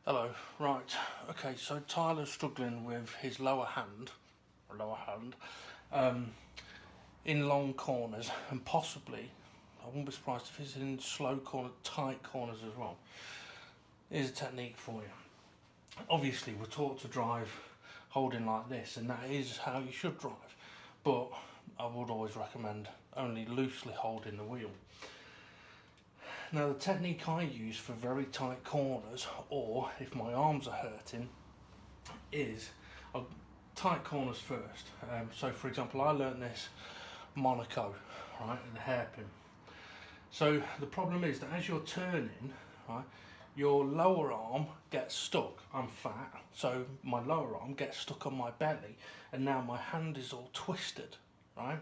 Hello, right, okay, so Tyler's struggling with his lower hand, um, in long corners, and possibly, I wouldn't be surprised if he's in slow corner, tight corners as well. Here's a technique for you. Obviously, we're taught to drive holding like this, and that is how you should drive, but I would always recommend only loosely holding the wheel. Now, the technique I use for very tight corners, or if my arms are hurting, is tight corners first. So for example, I learned this Monaco, right, in the hairpin. So the problem is that as you're turning, right, your lower arm gets stuck. I'm fat, so my lower arm gets stuck on my belly, and now my hand is all twisted, right?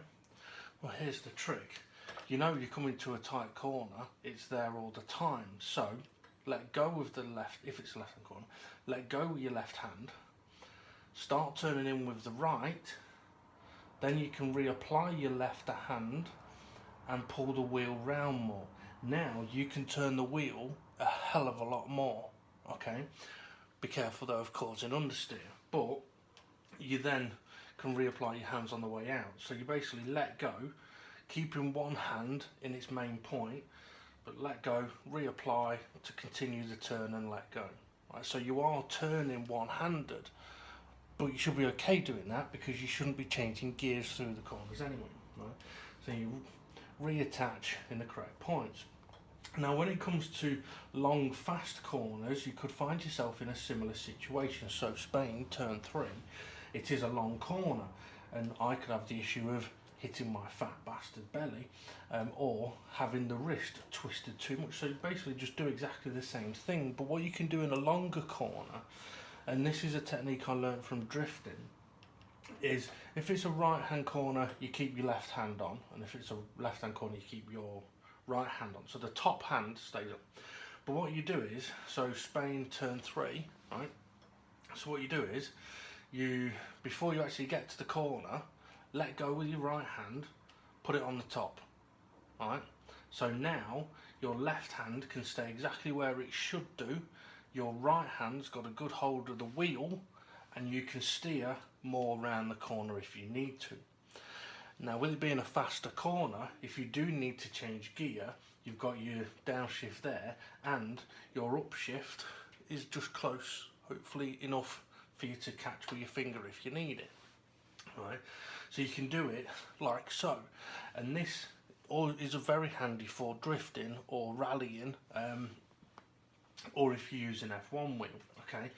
Well, here's the trick. You know you're coming to a tight corner, it's there all the time. So let go with the left, if it's left hand corner, let go with your left hand, start turning in with the right, then you can reapply your left hand and pull the wheel round more. Now you can turn the wheel a hell of a lot more, okay? Be careful though of causing understeer, but you then can reapply your hands on the way out. So you basically let go, keeping one hand in its main point, but let go, reapply to continue the turn and let go. Right, so you are turning one-handed, but you should be okay doing that because you shouldn't be changing gears through the corners anyway. Right? So you reattach in the correct points. Now when it comes to long fast corners, you could find yourself in a similar situation. So Spain, turn 3, it is a long corner, and I could have the issue of hitting my fat bastard belly, or having the wrist twisted too much. So you basically just do exactly the same thing, but what you can do in a longer corner, and this is a technique I learned from drifting, is if it's a right hand corner you keep your left hand on, and if it's a left hand corner you keep your right hand on, so the top hand stays up. But what you do is, so Spain, turn 3, right, so what you do is you, before you actually get to the corner, let go with your right hand, put it on the top, alright? So now your left hand can stay exactly where it should do, your right hand's got a good hold of the wheel, and you can steer more around the corner if you need to. Now with it being a faster corner, if you do need to change gear, you've got your downshift there, and your upshift is just close, hopefully enough for you to catch with your finger if you need it. Right, so you can do it like so, and this is very handy for drifting or rallying, or if you're using F1 wheel. Okay,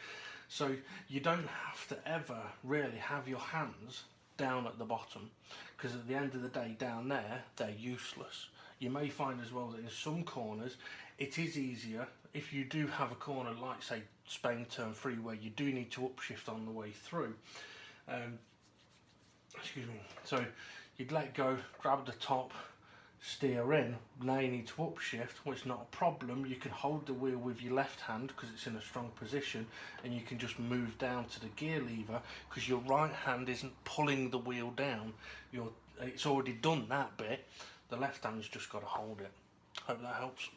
so you don't have to ever really have your hands down at the bottom, because at the end of the day down there they're useless. You may find as well that in some corners it is easier if you do have a corner like say Spain turn 3 where you do need to upshift on the way through. Excuse me, so you'd let go, grab the top, steer in. Now you need to upshift, which is not a problem. You can hold the wheel with your left hand because it's in a strong position, and you can just move down to the gear lever because your right hand isn't pulling the wheel down. It's already done that bit. The left hand's just got to hold it. Hope that helps.